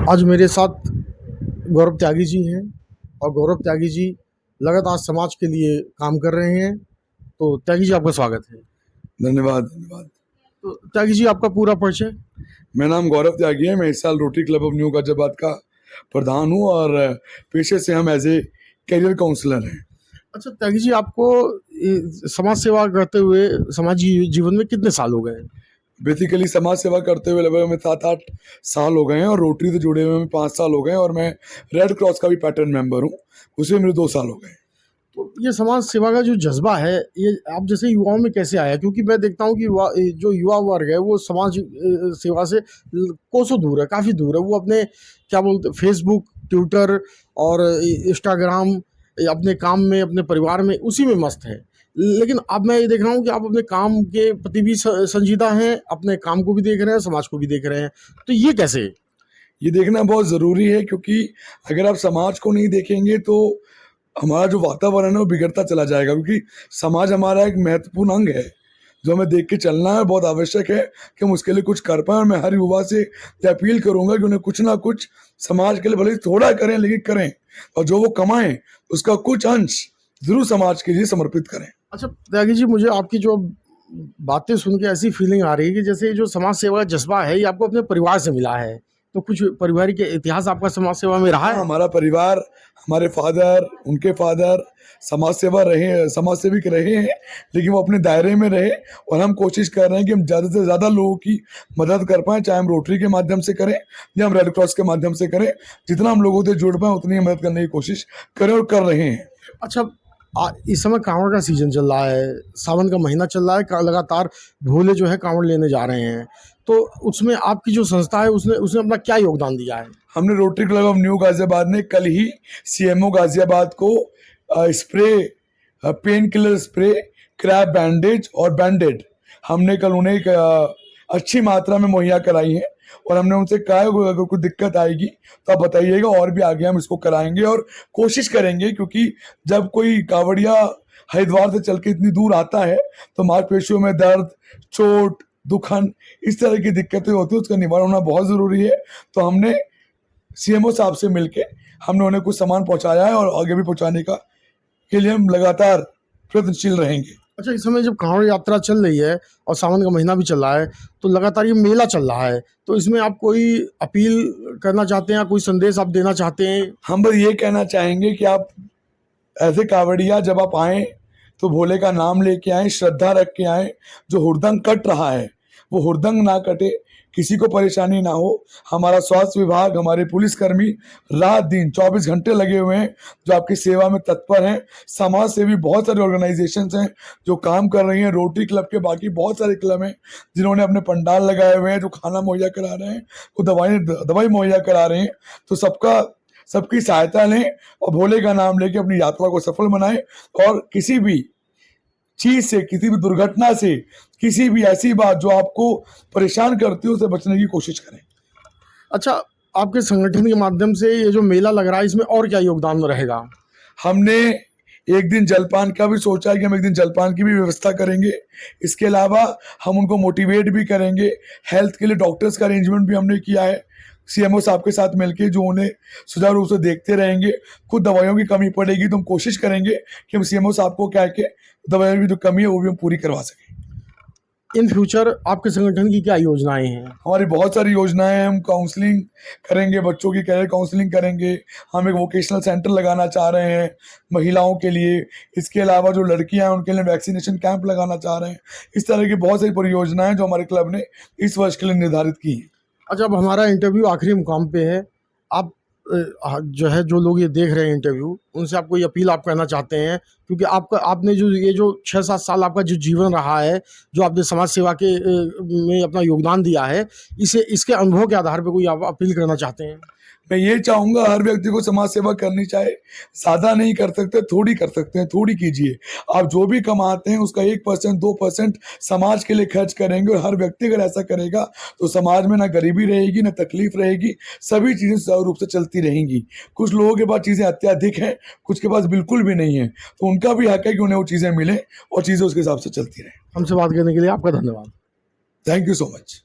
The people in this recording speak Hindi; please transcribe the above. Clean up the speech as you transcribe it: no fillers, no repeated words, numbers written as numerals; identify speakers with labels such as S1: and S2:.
S1: आज मेरे साथ गौरव त्यागी जी हैं और गौरव त्यागी जी लगातार समाज के लिए काम कर रहे हैं। तो त्यागी जी, आपका स्वागत है।
S2: धन्यवाद धन्यवाद।
S1: तो त्यागी जी, आपका पूरा परिचय।
S2: मेरा नाम गौरव त्यागी है। मैं इस साल rotary club of new Ghaziabad का प्रधान हूँ और पेशे से हम एज ए कैरियर काउंसलर हैं।
S1: अच्छा त्यागी जी, आपको समाज सेवा करते हुए समाजी जीवन में कितने साल हो गए?
S2: बेसिकली समाज सेवा करते हुए लगभग हमें 7-8 साल हो गए हैं और रोटरी से जुड़े हुए हमें 5 साल हो गए हैं और मैं रेड क्रॉस का भी पैटर्न मेंबर हूँ, उसमें मेरे 2 साल हो गए।
S1: तो ये समाज सेवा का जो जज्बा है, ये आप जैसे युवाओं में कैसे आया? क्योंकि मैं देखता हूँ कि जो युवा वर्ग है वो समाज सेवा से कोसों दूर है, काफ़ी दूर है। वो अपने क्या बोलते, फेसबुक, ट्विटर और इंस्टाग्राम, अपने काम में, अपने परिवार में, उसी में मस्त है। लेकिन अब मैं ये देख रहा हूँ कि आप अपने काम के प्रति भी संजीदा हैं, अपने काम को भी देख रहे हैं, समाज को भी देख रहे हैं। तो ये कैसे?
S2: ये देखना बहुत ज़रूरी है, क्योंकि अगर आप समाज को नहीं देखेंगे तो हमारा जो वातावरण है वो बिगड़ता चला जाएगा, क्योंकि समाज हमारा एक महत्वपूर्ण अंग है जो हमें देख के चलना है। बहुत आवश्यक है कि हम उसके लिए कुछ कर पाएं और मैं हर युवा से ये अपील करूंगा कि उन्हें कुछ ना कुछ समाज के लिए भले ही थोड़ा करें, लेकिन करें, और जो वो कमाएं उसका कुछ अंश जरूर समाज के लिए समर्पित करें।
S1: अच्छा त्यागी जी, मुझे आपकी जो बातें सुन के ऐसी फीलिंग आ रही है कि जैसे जो समाज सेवा का जज्बा है ये आपको अपने परिवार से मिला है। तो कुछ पारिवारिक इतिहास आपका समाज सेवा में रहा
S2: हाँ,
S1: है?
S2: हमारा परिवार, हमारे फादर, उनके फादर समाज सेविक रहे हैं, लेकिन वो अपने दायरे में रहे और हम कोशिश कर रहे हैं कि हम ज़्यादा से ज़्यादा लोगों की मदद कर पाएँ, चाहे हम रोटरी के माध्यम से करें या हम रेड क्रॉस के माध्यम से करें। जितना हम लोगों से जुड़ पाएँ उतनी मदद करने की कोशिश करें और कर रहे हैं।
S1: अच्छा, इस समय कांवड़ का सीजन चल रहा है, सावन का महीना चल रहा है, लगातार भोले जो है कांवड़ लेने जा रहे हैं। तो उसमें आपकी जो संस्था है उसने उसने अपना क्या योगदान दिया है?
S2: हमने rotary club of new Ghaziabad ने कल ही सीएमओ गाजियाबाद को spray, pain killer spray, Krebs bandage और बैंडेड हमने कल उन्हें एक अच्छी मात्रा में मुहैया कराई है और हमने उनसे कहा है कि अगर कोई दिक्कत आएगी तो आप बताइएगा और भी आगे हम इसको कराएंगे और कोशिश करेंगे, क्योंकि जब कोई कांवड़िया हरिद्वार से चल के इतनी दूर आता है तो मांसपेशियों में दर्द, चोट, दुखन, इस तरह की दिक्कतें होती है, उसका निवारण होना बहुत ज़रूरी है। तो हमने सीएमओ साहब से मिलके हमने उन्हें कुछ सामान पहुंचाया है और आगे भी पहुंचाने का के लिए हम लगातार प्रयत्नशील रहेंगे।
S1: अच्छा, इस समय जब कांवड़ यात्रा चल रही है और सावन का महीना भी चल रहा है, तो लगातार ये मेला चल रहा है, तो इसमें आप कोई अपील करना चाहते हैं या कोई संदेश आप देना चाहते हैं?
S2: हम बस ये कहना चाहेंगे कि आप ऐसे कांवड़िया जब आप आएँ तो भोले का नाम लेके आएँ, श्रद्धा रख के आएँ। जो हुड़दंग कट रहा है वो हुड़दंग ना कटे, किसी को परेशानी ना हो। हमारा स्वास्थ्य विभाग, हमारे पुलिसकर्मी रात दिन 24 घंटे लगे हुए हैं जो आपकी सेवा में तत्पर हैं। समाज सेवी बहुत सारे ऑर्गेनाइजेशंस हैं जो काम कर रही हैं। रोटरी क्लब के बाकी बहुत सारे क्लब हैं जिन्होंने अपने पंडाल लगाए हुए हैं, जो खाना मुहैया करा रहे हैं, वो दवाई मुहैया करा रहे हैं। तो सबकी सहायता लें और भोले का नाम लेके अपनी यात्रा को सफल बनाएं और किसी भी चीज से, किसी भी दुर्घटना से, किसी भी ऐसी बात जो आपको परेशान करती है उससे बचने की कोशिश करें।
S1: अच्छा, आपके संगठन के माध्यम से ये जो मेला लग रहा है इसमें और क्या योगदान रहेगा?
S2: हमने एक दिन जलपान का भी सोचा है कि हम एक दिन जलपान की भी व्यवस्था करेंगे। इसके अलावा हम उनको मोटिवेट भी करेंगे। हेल्थ के लिए डॉक्टर्स का अरेंजमेंट भी हमने किया है सीएमओ साहब के साथ मिलके, जो उन्हें सुचारू रूप से देखते रहेंगे। खुद दवाइयों की कमी पड़ेगी तो हम कोशिश करेंगे कि हम सीएमओ साहब को कह के दवाइयों की जो कमी है वो भी हम पूरी करवा सकें।
S1: इन फ्यूचर आपके संगठन की क्या योजनाएं हैं?
S2: हमारी बहुत सारी योजनाएं हैं। हम काउंसलिंग करेंगे, बच्चों की कैरियर काउंसलिंग करेंगे। हम एक वोकेशनल सेंटर लगाना चाह रहे हैं महिलाओं के लिए। इसके अलावा जो लड़कियां हैं उनके लिए वैक्सीनेशन कैंप लगाना चाह रहे हैं। इस तरह की बहुत सारी परियोजनाएं जो हमारे क्लब ने इस वर्ष के लिए निर्धारित की हैं।
S1: अच्छा, अब हमारा इंटरव्यू आखिरी मुकाम पे है। आप जो है, जो लोग ये देख रहे हैं इंटरव्यू, उनसे आप कोई अपील आप करना चाहते हैं? क्योंकि आपने जो ये जो 6-7 साल आपका जो जीवन रहा है, जो आपने समाज सेवा के में अपना योगदान दिया है, इसके अनुभव के आधार पे कोई आप अपील करना चाहते हैं?
S2: मैं ये चाहूँगा हर व्यक्ति को समाज सेवा करनी चाहिए। ज़्यादा नहीं कर सकते, थोड़ी कर सकते हैं, थोड़ी कीजिए। आप जो भी कमाते हैं उसका 1% 2% समाज के लिए खर्च करेंगे और हर व्यक्ति अगर ऐसा करेगा तो समाज में ना गरीबी रहेगी, ना तकलीफ रहेगी, सभी चीज़ें सुचारू रूप से चलती रहेंगी। कुछ लोगों के पास चीज़ें अत्यधिक हैं, कुछ के पास बिल्कुल भी नहीं है, तो उनका भी हक है कि उन्हें वो चीज़ें मिलें और चीज़ें उसके हिसाब से चलती रहें।
S1: हमसे बात करने के लिए आपका धन्यवाद।
S2: Thank you so much.